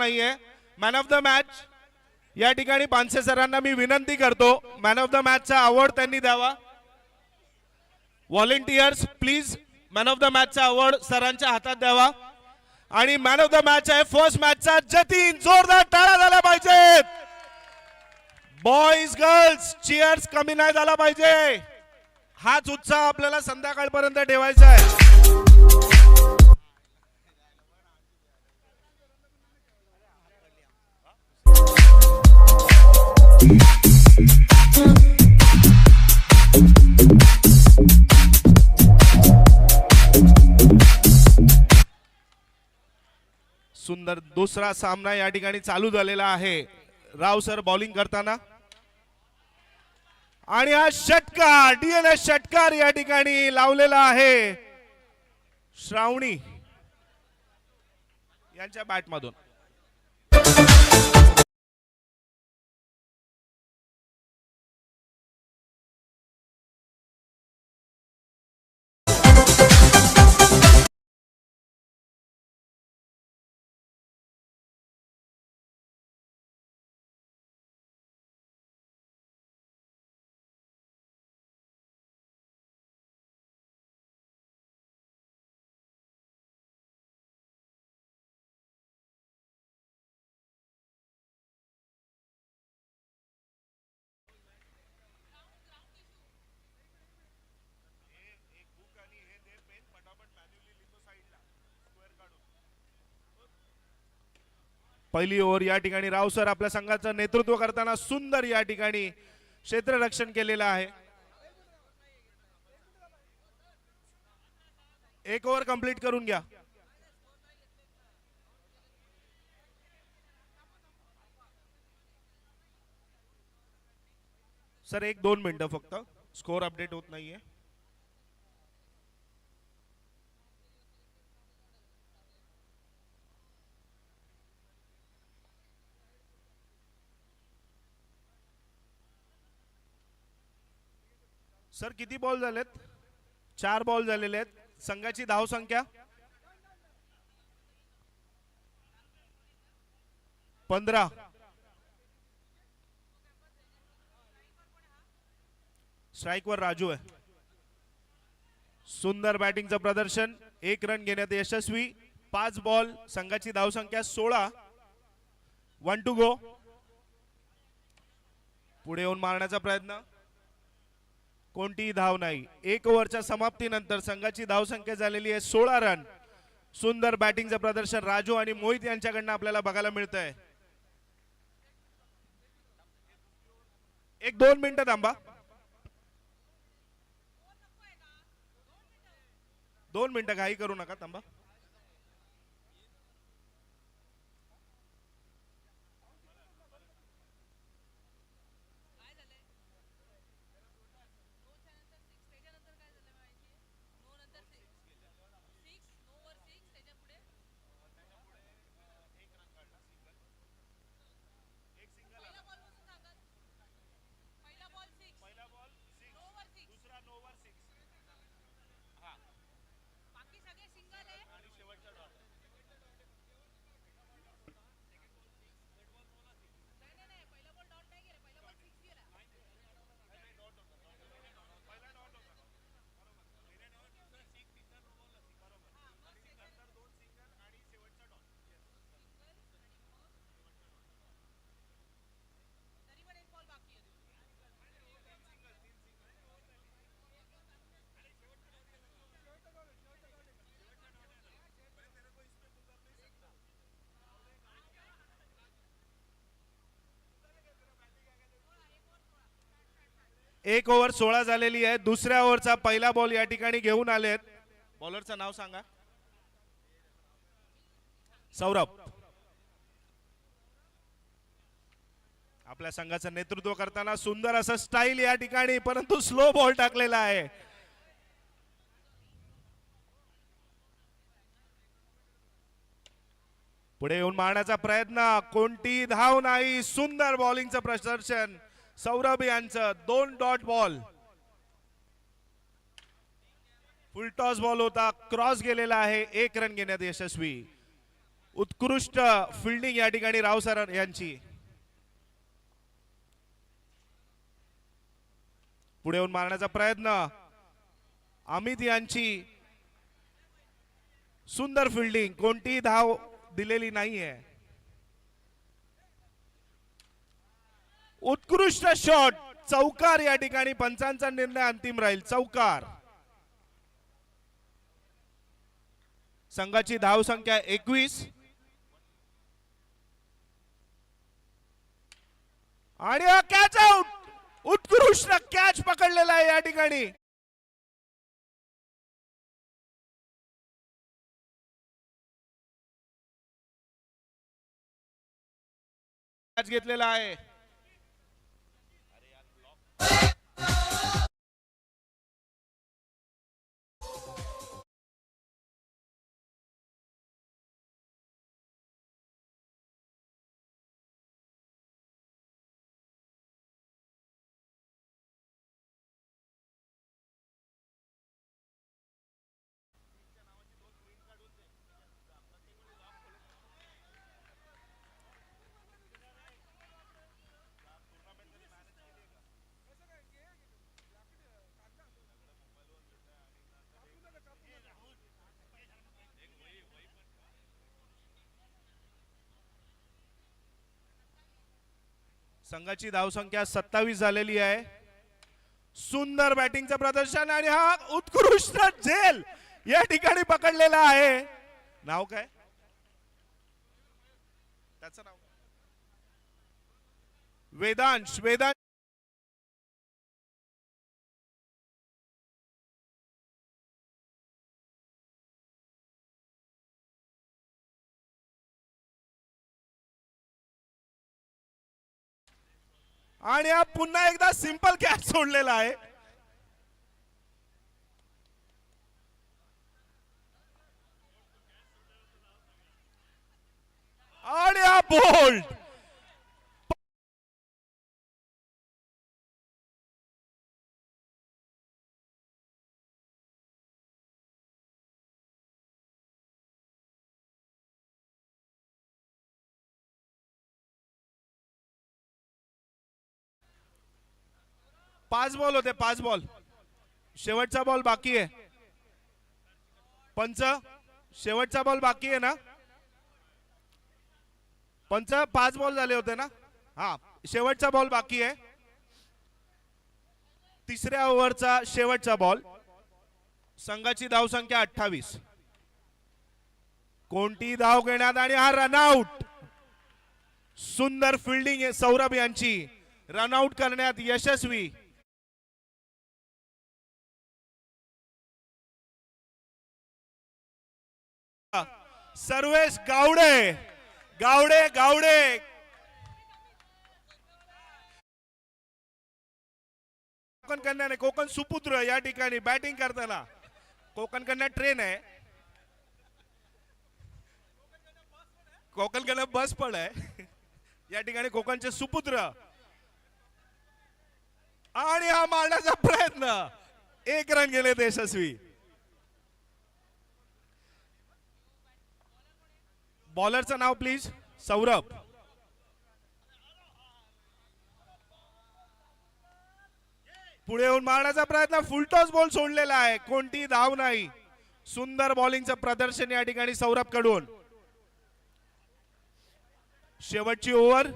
नाहीये. Man of the match या ठिकाणी पानसे सरांना मी विनंती करतो, मॅन ऑफ द मॅचचा अवॉर्ड त्यांनी द्यावा. Volunteers please man of the मॅचचा अवॉर्ड सरांच्या हातात द्यावा. आणि मॅन ऑफ द मॅच आहे फर्स्ट मॅचचा जतीन. जोरदार टाळ्या झाल्या पाहिजेत. बॉईज गर्ल्स चिअर्स कमी नाही झाला पाहिजे. हाच उत्साह आपल्याला संध्याकाळपर्यंत ठेवायचा आहे. सुंदर दुसरा सामना या ठिकाणी चालू झालेला आहे. राव सर बॉलिंग करताना आणि हा षटकार डीएनएस षटकार या ठिकाणी लावलेला आहे श्रावणी यांच्या बॅटमधून. पहिली ओव्हर या ठिकाणी राव सर आपल्या संघाचं नेतृत्व करताना सुंदर या ठिकाणी क्षेत्ररक्षण केलेलं आहे. एक ओव्हर कंप्लीट करून घ्या. सर 1-2 मिनिटं फक्त, स्कोर अपडेट होत नाहीये. सर किती बॉल झालेत? 4 बॉल झालेले आहेत. संघाची धाव संख्या 15. स्ट्राइकवर राजू आहे. सुंदर बॅटिंगचं प्रदर्शन. 1 रन घेण्यात यशस्वी. 5 बॉल, संघाची धाव संख्या 16. 1 टू गो. पुढे येऊन मारण्याचा प्रयत्न, कोणतीही धाव नाही. 1 ओव्हरच्या समाप्तीनंतर संघाची धाव संख्या झालेली आहे 16 रन. सुंदर बॅटिंगचं प्रदर्शन राजू आणि मोहित यांच्याकडनं आपल्याला बघायला मिळतंय. 1-2 मिनिटं थांबा. 2 मिनिटं घाई करू नका, थांबा. एक ओव्हर 16 झालेली आहे. दुसऱ्या ओव्हरचा पहिला बॉल या ठिकाणी घेऊन आलेत. बॉलरचं नाव सांगा. सौरभ. आपल्या संघाचं नेतृत्व करताना सुंदर असं स्टाईल या ठिकाणी, परंतु स्लो बॉल टाकलेला आहे. पुढे येऊन मारण्याचा प्रयत्न, कोणती धाव नाही. सुंदर बॉलिंगचं प्रदर्शन सौरभ यांचं. 2 डॉट बॉल. फुल टॉस बॉल होता, क्रॉस गेलेला आहे. 1 रन घेण्यात यशस्वी. उत्कृष्ट फिल्डिंग या ठिकाणी राव सर यांची. पुढे येऊन मारण्याचा प्रयत्न अमित यांची. सुंदर फिल्डिंग, कोणतीही धाव दिलेली नाहीये. उत्कृष्ट शॉट, चौकार या ठिकाणी. पंचांचा निर्णय अंतिम राहील, चौकार. संघाची धाव संख्या 21 आणि कॅच आउट. उत्कृष्ट कॅच पकडलेला आहे या ठिकाणी. कॅच घेतलेला आहे. संघाची धावसंख्या 27 झालेली आहे. सुंदर बॅटिंगचं प्रदर्शन आणि हा उत्कृष्ट झेल या ठिकाणी पकडलेला आहे. नाव काय त्याचं? नाव वेदांश. वेदांश आणि हा पुन्हा एकदा सिंपल कॅच सोडलेला आहे. आणि हा बोल्ड. पाच बॉल होते, 5 बॉल. शेवटचा बॉल बाकी आहे. पंच, शेवटचा बॉल बाकी आहे ना पंच? 5 बॉल झाले होते ना? हा, शेवटचा बॉल बाकी आहे. तिसऱ्या ओव्हरचा शेवटचा बॉल. संघाची धावसंख्या 28. कोणती धाव घेण्यात आणि हा रनआउट. सुंदर फिल्डिंग आहे सौरभ यांची. रनआउट करण्यात यशस्वी. सर्वेश गावडे. गावडे गावडे कोकण कन्या, कोकण सुपुत्र या ठिकाणी बॅटिंग करताना. कोकण कन्या ट्रेन आहे, कोकण कन्या बस पण आहे या ठिकाणी. कोकणचे सुपुत्र आणि हा मारण्याचा प्रयत्न. 1 रन गेले यशस्वी. बॉलरचं नाव प्लीज. सौरभ. पुढे येऊन मारण्याचा प्रयत्न. फुलटॉस बॉल सोडलेला आहे, कोणती धाव नाही. सुंदर बॉलिंगचं प्रदर्शन या ठिकाणी सौरभ कडून. शेवटची ओव्हर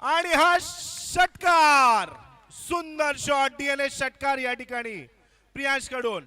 आणि हा षटकार. सुंदर शॉट, डीएनएस षटकार या ठिकाणी प्रियांश कडून.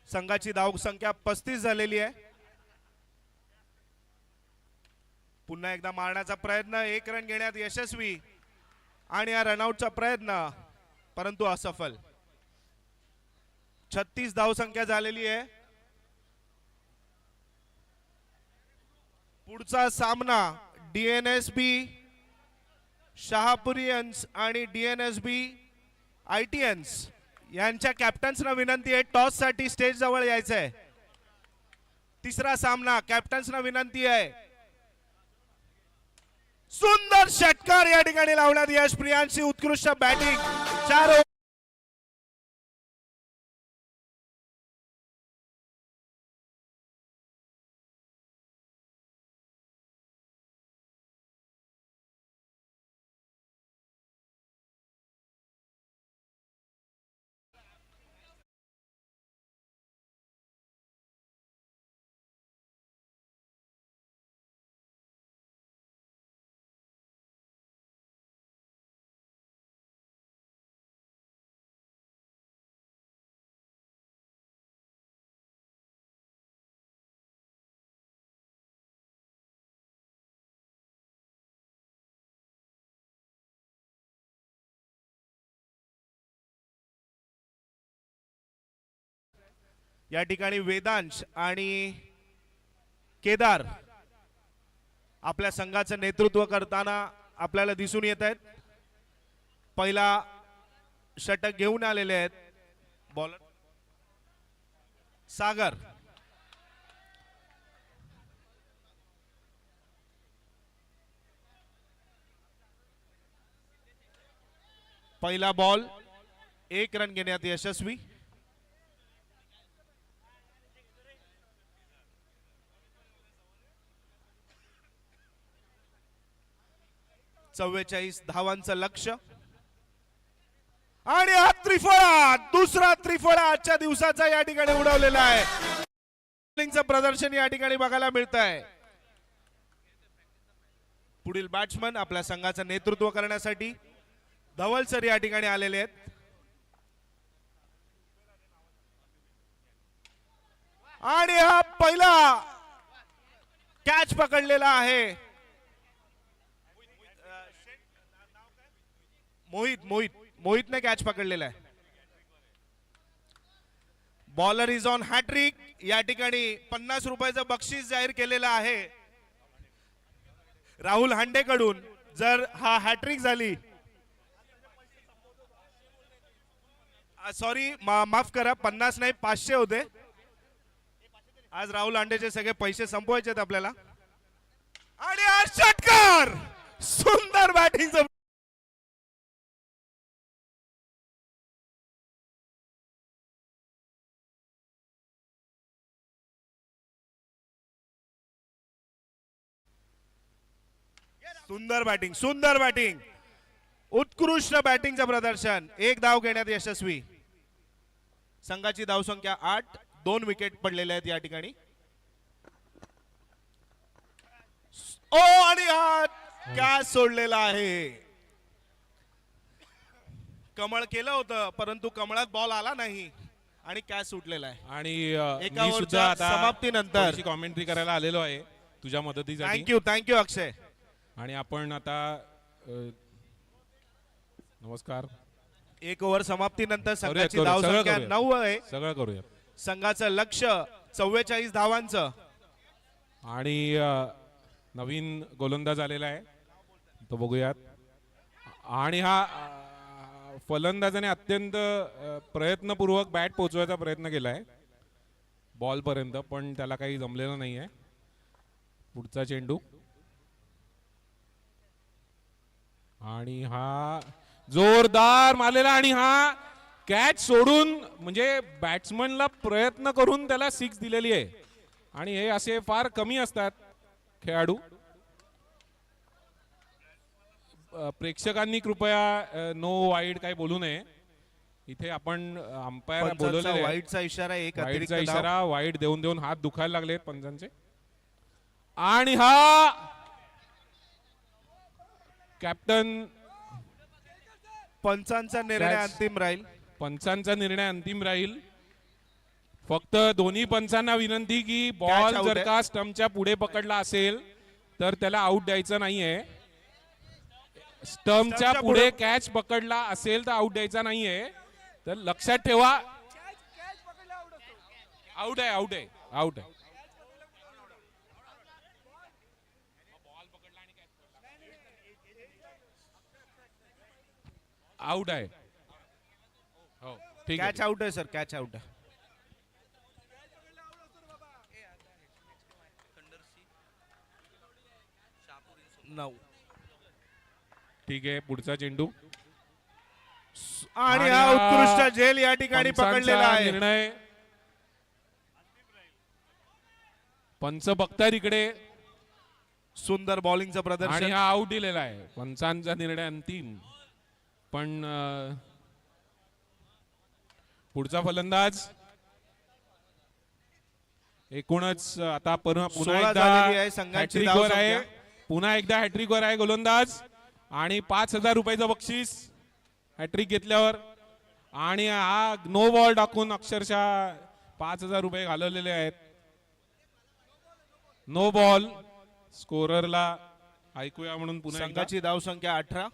संघाची धाव संख्या 35 झालेली आहे. पुन्हा एकदा मारण्याचा प्रयत्न. 1 रन घेण्यात यशस्वी आणि हा रनआउटचा प्रयत्न, परंतु असफल. 36 धाव संख्या झालेली आहे. पुढचा सामना डीएनएसबी शहापुरियन्स आणि डीएनएसबी आयटीएन्स यांच्या कॅप्टन्सना विनंती आहे टॉस साठी स्टेज जवळ यायचं आहे. तिसरा सामना कॅप्टन्सना विनंती आहे. सुंदर षटकार या ठिकाणी लावण्यात यश. प्रियांशी उत्कृष्ट बॅटिंग. 4 या ठिकाणी वेदांश आणि केदार आपल्या संघाचं नेतृत्व करताना आपल्याला दिसून येत आहेत. पहिला षटक घेऊन आलेले आहेत बॉलर सागर. पहिला बॉल 1 रन घेण्यात यशस्वी. चव्वेचाळीस धावांचं लक्ष्य आणि हा त्रिफळा, दुसरा त्रिफळा आजच्या दिवसाचा या ठिकाणी उडवलेला आहे. बॉलिंगचं प्रदर्शन या ठिकाणी बघायला मिळत आहे. पुढील बॅट्समन आपल्या संघाचं नेतृत्व करण्यासाठी धवल सर या ठिकाणी आलेले आहेत. आणि हा पहिला कॅच पकडलेला आहे मोहितने कॅच पकडलेला आहे. Bowler is on hattrick. या ठिकाणी 50 रुपयाचं बक्षीस जाहीर केलेलं आहे राहुल हांडेकडून. जर हा हॅट्रिक झाली, सॉरी माफ करा, 50 नाही 500 होते. आज राहुल हांडेचे सगळे पैसे संपवायचे आहेत आपल्याला. आणि हा षटकार, सुंदर बॅटिंगचं सुंदर बॅटिंग, उत्कृष्ट बॅटिंगचं प्रदर्शन. 1 धाव घेण्यात यशस्वी. संघाची धावसंख्या 8. 2 विकेट पडलेले आहेत या ठिकाणी. ओ आणि हा कॅच सोडलेला आहे. कमळ केलं होतं परंतु कमळात बॉल आला नाही आणि कॅच सुटलेला आहे. आणि एका मी ओव्हरच्या सुद्धा आता समाप्तीनंतर कॉमेंट्री करायला आलेलो आहे तुझ्या मदतीसाठी. थँक्यू अक्षय. आणि आपण आता नमस्कार. 1 ओव्हर समाप्तीनंतर संघाची करूया, धावसंख्या सगळं 9 आहे. सगळं करूया. संघाचं लक्ष्य 44 धावांचं. आणि नवीन गोलंदाज आलेला आहे तो बघूयात. आणि हा फलंदाजाने अत्यंत प्रयत्नपूर्वक बॅट पोहोचवायचा प्रयत्न केलाय बॉल पर्यंत, पण त्याला काही जमलेलं नाहीये. पुढचा चेंडू आणि हा जोरदार मारलेला आणि हा कॅच सोडून, म्हणजे बॅट्समनला प्रयत्न करून त्याला 6 दिलेली आहे. आणि हे असे फार कमी असतात खेळाडू. प्रेक्षकांनी कृपया नो वाईड काही बोलू नये. इथे आपण अंपायर बोलवलेले वाईडचा इशारा, एक वाईडचा इशारा वाईड देऊन देऊन हात दुखायला लागले पंचांचे. आणि हा कॅप्टन, पंचांचा निर्णय अंतिम राहील. पंचांचा निर्णय अंतिम राहील. फक्त दोन्ही पंचांना विनंती की बॉल जर का स्टंपच्या पुढे पकडला असेल तर त्याला आउट द्यायचं नाहीये. स्टंपच्या पुढे कॅच पकडला असेल तर आउट द्यायचा नाहीये. तर लक्षात ठेवा. आउट आहे, आउट आहे, आउट आहे. आउट आहे. हो ठीक आहे. कॅच आउट आहे सर, कॅच आउट आहे. ठीक आहे. पुढचा चेंडू आणि हा उत्कृष्ट झेल या ठिकाणी पकडलेला आहे. निर्णय पंच बघतायत इकडे. सुंदर बॉलिंगचं आणि प्रदर्शन. हा आउट दिलेला आहे. पंचांचा निर्णय अंतिम. पण पुढचा फलंदाज एकूणच आता पुन्हा एकदा हॅट्रिकवर आहे. पुन्हा एकदा हॅट्रिकवर आहे गोलंदाज. आणि 5,000 रुपयाचं बक्षीस हॅट्रिक घेतल्यावर. आणि हा नो बॉल टाकून अक्षरशः 5,000 रुपये घालवलेले आहेत. No ball. स्कोररला ऐकूया म्हणून पुन्हा संघाची धावसंख्या 18.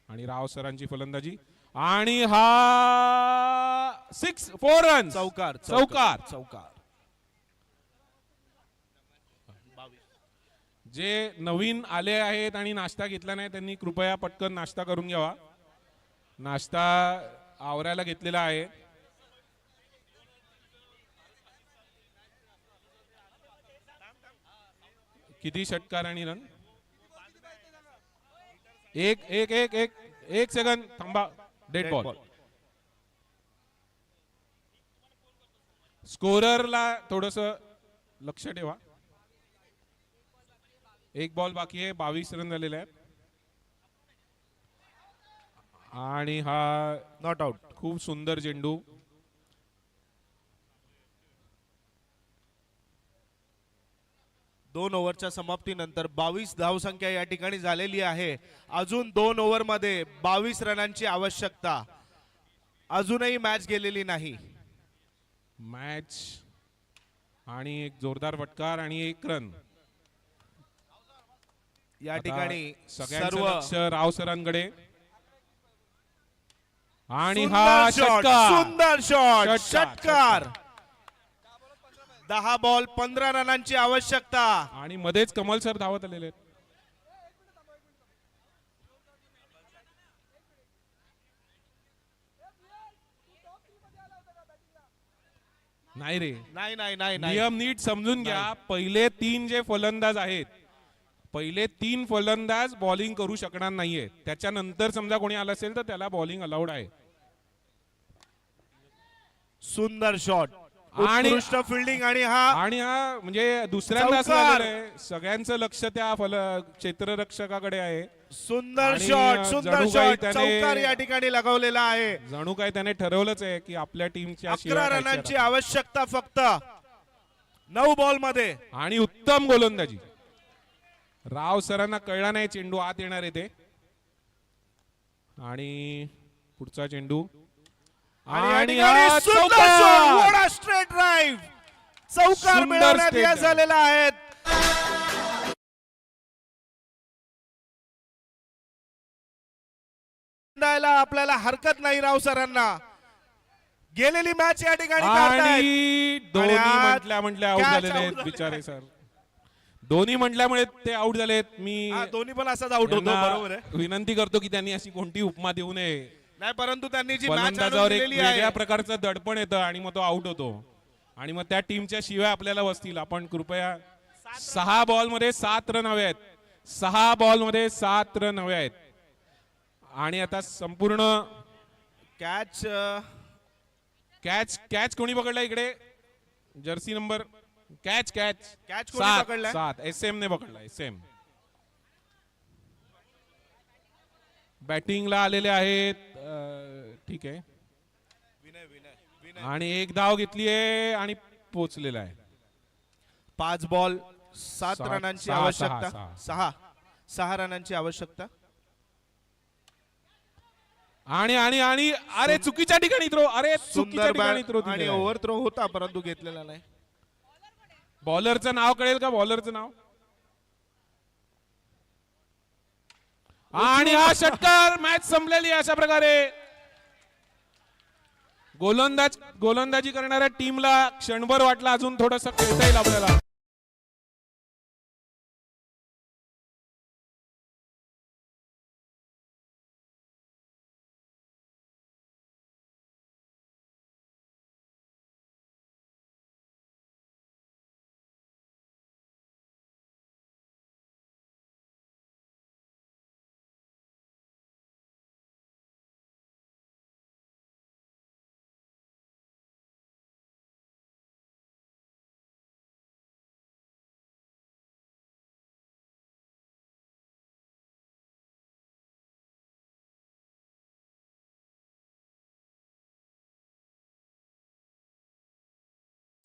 आणि राव सरांची फलंदाजी. आणि हा 4 रन चौकार चौकार. चौकार. जे नवीन आले आहेत आणि नाश्ता घेतला नाही त्यांनी कृपया पटकन नाश्ता करून घ्यावा. नाश्ता आवरायला घेतलेला आहे. किती षटकार आणि रन? एक सेकंद थांबा. Dead ball. स्कोररला थोडस लक्ष ठेवा. एक बॉल बाकी आहे. 22 रन झालेले आहेत आणि हा नॉट आउट. खूप सुंदर चेंडू. दोन ओव्हरच्या समाप्तीनंतर 22 धावसंख्या या ठिकाणी झालेली आहे. अजून 2 ओव्हर मध्ये 22 रनांची आवश्यकता. अजूनही मॅच गेलेली नाही. मॅच आणि एक जोरदार फटकार आणि 1 रन. या ठिकाणी सगळ्यांचं सर्व लक्ष राव सरांकडे आणि सुंदर हा शॉट, षटकार. सुंदर शॉट, षटकार. षटकार. 10 बॉल 15 रनांची आवश्यकता. आणि मध्येच कमल सर धावत आलेले आहेत. नाही रे, नाही नाही नाही नाही. नियम नीट समजून घ्या. पहिले 3 जे फलंदाज आहेत, पहिले 3 फलंदाज बॉलिंग करू शकणार नाहीये. त्याच्यानंतर समजा कोणी आला असेल तर त्याला बॉलिंग अलाउड आहे. सुंदर शॉट, आणि उत्कृष्ट फिल्डिंग आणि हा म्हणजे दुसऱ्यांदा असं चौकार. झालेलं आहे. सगळ्यांचं लक्ष त्या क्षेत्ररक्षकाकडे आहे. सुंदर आणि शॉट, सुंदर जणू काही शॉट, त्याने- चौकार या ठिकाणी लगावलेला आहे. जणू काय त्याने ठरवलंच आहे की आपल्या टीमच्या 11 रनांची आवश्यकता फक्त 9 बॉल मध्ये. आणि उत्तम गोलंदाजी. राव सरांना कळला नाही चेंडू आत येणार आहे ते. आणि पुढचा चेंडू आणि या आणि ठिकाणी हा सुंदर चौकार. Shot, what a straight drive. चौकार सुंदर मिळवण्यात straight यश drive. झालेला आहे. आपल्याला हरकत नाही राव सरांना. गेलेली मॅच या ठिकाणी काढतायत. आणि दोन्ही आज म्हटल्या आउट catch झालेले out आहेत झालेला बिचारे सर. दोन्ही म्हटल्यामुळे ते आउट झालेत. मी हा, दोन्ही पण असाच आउट होतो. त्यांना बरोबर आहे. विनंती करतो की त्यांनी अशी कोणती उपमा देऊ नये. नाही, परंतु त्यांनी जी मॅच फलंदाजावर एक दिलेली आहे वेगळ्या प्रकारचं दडपण येतं आणि मग तो आउट होतो आणि मग त्या टीमच्या शिवाय आपल्याला बसतील. आपण कृपया 6 बॉल मध्ये 7 रन हवे आहेत. 6 बॉल मध्ये 7 रन हवे आहेत. आणि आता संपूर्ण कॅच कॅच कोणी पकडला इकडे? जर्सी नंबर कॅच कोणी पकडलाय? 7 SM ने पकडला. SM बॅटिंगला आलेले आहेत. ठीक आहे. आणि एक धाव घेतली आहे आणि पोचलेला आहे. 5 बॉल 7 सात- रनांची सहा- आवश्यकता. सहा- 6 रनांची आवश्यकता. आणि आणि आणि अरे चुकीच्या ठिकाणी थ्रो. अरे चुकीच्या सुंदर ठिकाणी बॅट थ्रो आणि ओव्हर थ्रो होता, परंतु घेतलेला नाही. बॉलरचं नाव कळेल का? बॉलरचं नाव. आणि हा षटकार. मॅच संपलेली अशा प्रकारे. गोलंदाजी करणाऱ्या टीमला क्षणभर वाटला अजून थोडंसं खेळता येईल आपल्याला.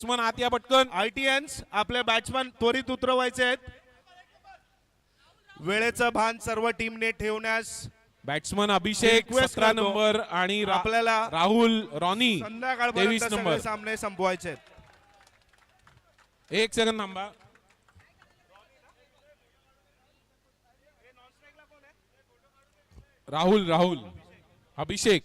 आत या पटकन. आयटीएन्स आपले बॅट्समन त्वरित उतरवायचे आहेत. वेळेचं भान सर्व टीमने ठेवण्यास बॅट्समन अभिषेक रिक्वेस्ट 17 करतो. नंबर आणि आपल्याला राहुल रॉनी संध्याकाळपर्यंत 23 सगळे नंबर. सामने संपवायचे आहेत. एक सेकंद थांबा. राहुल अभिषेक